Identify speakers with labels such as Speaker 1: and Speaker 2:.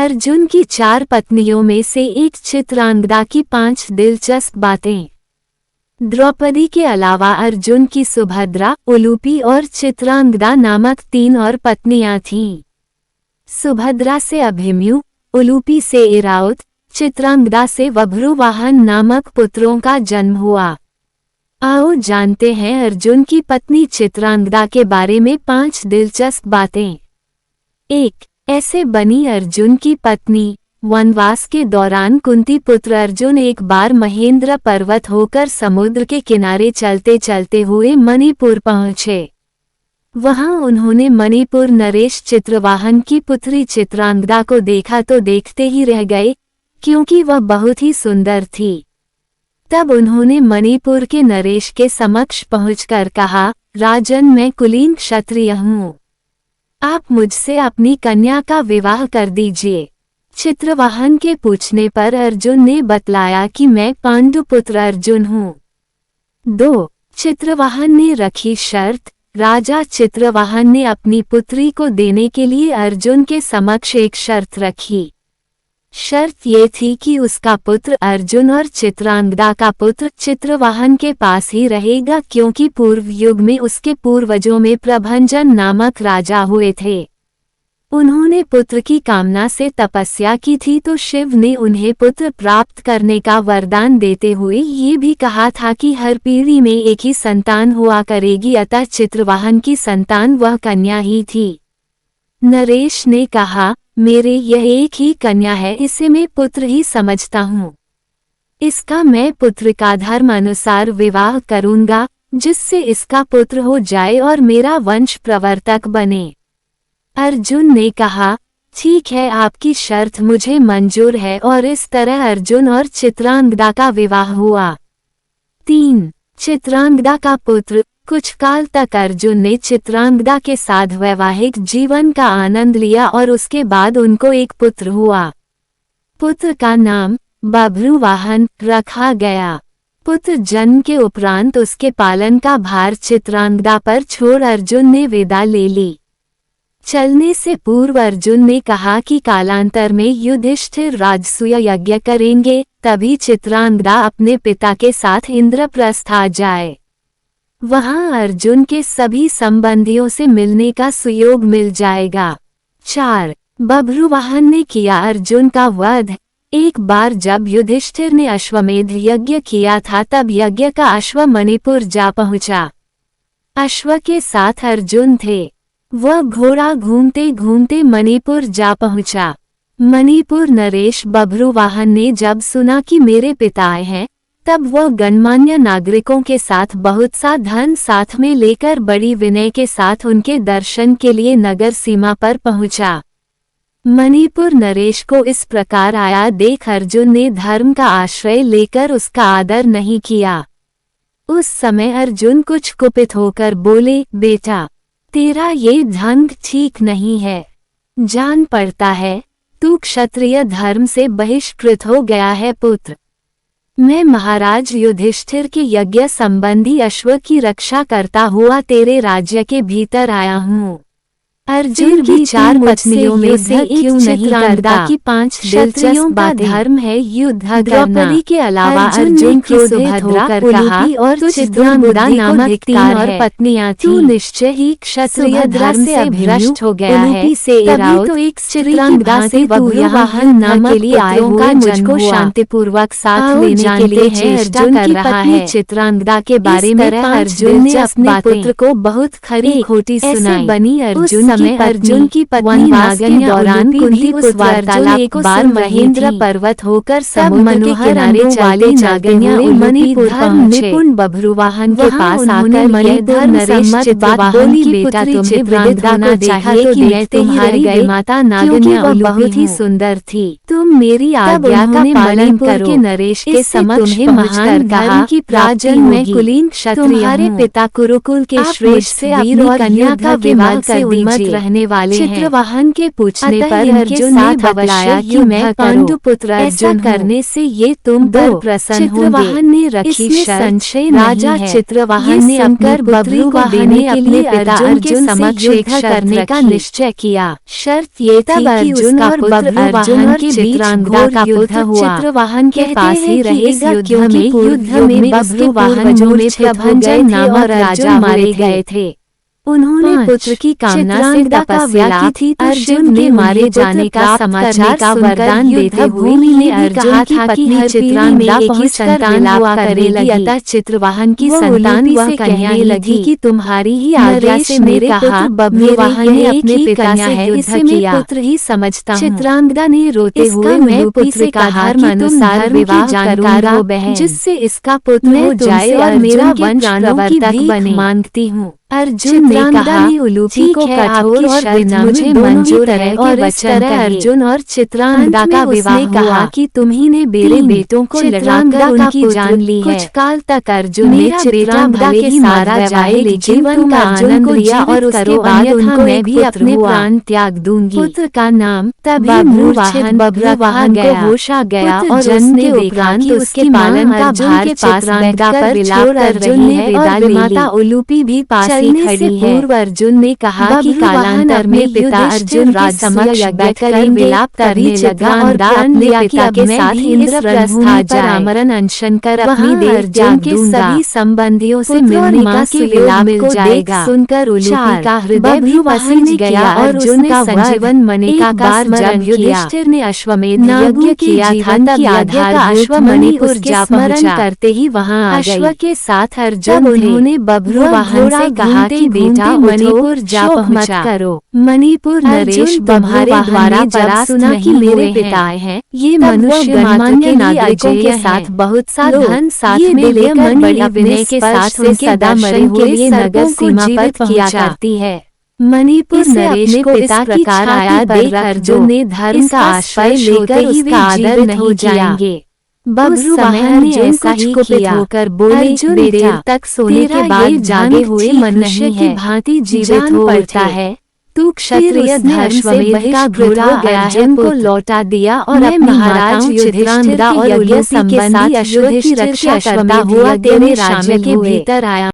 Speaker 1: अर्जुन की 4 पत्नियों में से एक चित्रांगदा की 5 दिलचस्प बातें। द्रौपदी के अलावा अर्जुन की सुभद्रा, उलूपी और चित्रांगदा नामक 3 और पत्नियां थीं। सुभद्रा से अभिमन्यु, उलूपी से इरावत, चित्रांगदा से बभ्रुवाहन नामक पुत्रों का जन्म हुआ। आओ जानते हैं अर्जुन की पत्नी चित्रांगदा के बारे में 5 दिलचस्प बातें। 1. ऐसे बनी अर्जुन की पत्नी। वनवास के दौरान कुंती पुत्र अर्जुन एक बार महेंद्र पर्वत होकर समुद्र के किनारे चलते चलते हुए मणिपुर पहुँचे। वहां उन्होंने मणिपुर नरेश चित्रवाहन की पुत्री चित्रांगदा को देखा तो देखते ही रह गए, क्योंकि वह बहुत ही सुंदर थी। तब उन्होंने मणिपुर के नरेश के समक्ष पहुंचकर कहा, राजन, मैं कुलीन क्षत्रिय हूँ, आप मुझसे अपनी कन्या का विवाह कर दीजिए। चित्रवाहन के पूछने पर अर्जुन ने बतलाया कि मैं पांडुपुत्र अर्जुन हूँ। 2. चित्रवाहन ने रखी शर्त। राजा चित्रवाहन ने अपनी पुत्री को देने के लिए अर्जुन के समक्ष एक शर्त रखी। शर्त ये थी कि उसका पुत्र अर्जुन और चित्रांगदा का पुत्र चित्रवाहन के पास ही रहेगा, क्योंकि पूर्व युग में उसके पूर्वजों में प्रभंजन नामक राजा हुए थे। उन्होंने पुत्र की कामना से तपस्या की थी, तो शिव ने उन्हें पुत्र प्राप्त करने का वरदान देते हुए ये भी कहा था कि हर पीढ़ी में एक ही संतान हुआ करेगी, अतः चित्रवाहन की संतान वह कन्या ही थी। नरेश ने कहा, मेरे यह एक ही कन्या है, इसे मैं पुत्र ही समझता हूँ। इसका मैं पुत्र का धर्म अनुसार विवाह करूँगा, जिससे इसका पुत्र हो जाए और मेरा वंश प्रवर्तक बने। अर्जुन ने कहा, ठीक है, आपकी शर्त मुझे मंजूर है, और इस तरह अर्जुन और चित्रांगदा का विवाह हुआ। 3. चित्रांगदा का पुत्र। कुछ काल तक अर्जुन ने चित्रांगदा के साथ वैवाहिक जीवन का आनंद लिया और उसके बाद उनको एक पुत्र हुआ। पुत्र का नाम बभ्रुवाहन रखा गया। पुत्र जन्म के उपरांत उसके पालन का भार चित्रांगदा पर छोड़ अर्जुन ने विदा ले ली। चलने से पूर्व अर्जुन ने कहा कि कालांतर में युधिष्ठिर राजसूय यज्ञ करेंगे, तभी चित्रांगदा अपने पिता के साथ इंद्रप्रस्थ आ जाए। वहां अर्जुन के सभी संबंधियों से मिलने का सुयोग मिल जाएगा। 4. बभ्रुवाहन ने किया अर्जुन का वध। एक बार जब युधिष्ठिर ने अश्वमेध यज्ञ किया था, तब यज्ञ का अश्व मणिपुर जा पहुंचा। अश्व के साथ अर्जुन थे। वह घोड़ा घूमते घूमते मणिपुर जा पहुंचा। मणिपुर नरेश बभ्रुवाहन ने जब सुना कि मेरे पिता आए हैं, तब वह गणमान्य नागरिकों के साथ बहुत सा धन साथ में लेकर बड़ी विनय के साथ उनके दर्शन के लिए नगर सीमा पर पहुंचा। मणिपुर नरेश को इस प्रकार आया देख अर्जुन ने धर्म का आश्रय लेकर उसका आदर नहीं किया। उस समय अर्जुन कुछ कुपित होकर बोले, बेटा, तेरा ये ढंग ठीक नहीं है। जान पड़ता है तू क्षत्रिय धर्म से बहिष्कृत हो गया है। पुत्र, मैं महाराज युधिष्ठिर के यज्ञ संबंधी अश्व की रक्षा करता हुआ तेरे राज्य के भीतर आया हूँ। अर्जुन की 4 पत्नियों में से क्यों नहीं करता की 5 दिलचस्प बातें। धर्म है युद्ध करना। द्रौपदी के अलावा अर्जुन की सुभद्रा, उलूपी और चित्रांगदा नामक 3 और पत्नियां थीं। तू निश्चय ही क्षत्रिय धर्म से भ्रष्ट हो गया है। तभी तो एक चित्रांगदा से बभ्रुवाहन नाम के लिए आए हुए मुझको शांतिपूर्वक साथ लेने के लिए चेष्टा कर रहा है। चित्रांगदा के बारे में अर्जुन ने अपने पुत्र को बहुत खरी खोटी सुनाई। बनी अर्जुन की पत्नी नागन के दौरान कुंती उस वार्तालाप एक बार महेंद्र पर्वत होकर समुद्र के किनारे वाली नागन्या मणिपुर निपुण बभ्रुवाहन के पास आकर मणिपुर नरेश चित्रवाहन की बेटा तुम्हें चित्रांगदा चाहिए कि मैं तुम्हारी गई माता नागन्या बहुत ही सुंदर थी। तुम मेरी आज्ञा का पालन करो। नरेश के समक्ष महान कहा कि प्राचीन में कुलीन क्षत्रिय, तुम्हारे पिता कुरुकुल के श्रेष्ठ से अपनी कन्या का विवाह कर दीजिए। रहने वाले हैं।
Speaker 2: चित्रवाहन के पूछने पर
Speaker 1: अर्जुन ने बतलाया कि मैं पांडुपुत्र अर्जुन करने से ये तुम पर प्रसन्न होंगे।
Speaker 2: चित्रवाहन ने रखी
Speaker 1: संशय
Speaker 2: राजा
Speaker 1: नहीं है।
Speaker 2: चित्रवाहन ने
Speaker 1: शंकर बब्रू को देने के लिए अर्जुन के समक्ष एक शर्त
Speaker 2: करने का
Speaker 1: रखी।
Speaker 2: निश्चय किया।
Speaker 1: शर्त ये थी कि उसका पुत्र अर्जुन के चित्रांगदा का पुत्र हुआ।
Speaker 2: चित्रवाहन
Speaker 1: के पास ही रहेगा
Speaker 2: क्योंकि
Speaker 1: युद्ध में बब्रू वाहनों में प्रभंजन नामक राजा मारे गए थे। उन्होंने पुत्र की कामना से तपस्या की थी। अर्जुन के मारे जाने का समाचार का वरदान देते हुए ने अर्जुन की पत्नी चित्रांगदा की संतान हुआ करने लगी। अतः चित्रवाहन की संतान वह कहने लगी कि तुम्हारी ही आज्ञा से मेरे पुत्र बब्रुवाहन ने अपने पिता से युद्ध किया। पुत्र ही समझता हूँ। चित्रांगदा ने रोते हुए मैं पुत्र का धर्म अनुसार विवाह करूंगा बहन, जिससे इसका पुत्र हो जाए और मेरा वंश प्रवर्तक बने। मांगती हूँ। अर्जुन ने कहा उलूपी को कठोर और मुझे मंजूर है और इस तरह अर्जुन और चित्रांगदा का विवाह कहा कि तुम्ही ने मेरे बेटों को लड़ाकर उनकी जान ली है। कुछ काल तक अर्जुन ने चित्रांगदा के मारा जाए लेकिन जीवन का आनंद लिया और उसके बाद उनको मैं भी अपने प्राण त्याग दूंगी। पुत्र का नाम तभी बब्रुवाहन को होश आ गया और उसने उपरांत उसके पालन का भार चित्रांगदा पर विलाप अर्जुन ने विदा ली। माता उलूपी भी पास खड़ी है। पूर्व अर्जुन ने कहा कि कालांतर में पिता अर्जुन राज समक्ष बैठकर विलाप करने लगा और अपने पिता के साथ इंद्रप्रस्थ पर आमरण अनशन कर अपनी देह अर्जुन के सभी संबंधियों से मिलने का विलाप को देख सुनकर उलूपी का हृदय भी पसीज गया और अर्जुन का संजीवन मणि का बार जब युधिष्ठिर ने अश्वमेध यज्ञ किया था तब आधार अश्वमणिपुर जा स्मरण करते ही वहाँ आ गई। अश्व के साथ अर्जुन उन्होंने बब्रुवाहन से कहा कि बेटा मणिपुर जा मत करो। मणिपुर नरेश तुम्हारे द्वारा जब सुना कि मेरे पिता हैं, ये मनुष्य गणमान्य नागरिकों के साथ बहुत सा धन साथ में लेकर बड़ी विनय के साथ उनके दर्शन के लिए नगर सीमा पर किया करती है। मणिपुर नरेश को इस प्रकार आया देख अर्जुन ने धर्म का आश्रय लेकर उसका आदर नहीं जाएंगे। बब्रुवाहन ने ऐसा ही कुपित होकर बोले देर तक सोने के बाद जागे हुए मनुष्य की भांति जीवित हो उठता है। तू क्षत्रिय धर्म से बहिष्कृत हो गया है। को लौटा दिया और महाराज युधिष्ठिर और उलूपी के साथ युद्ध की रक्षा करता हुआ तेरे राज्य के भीतर आया।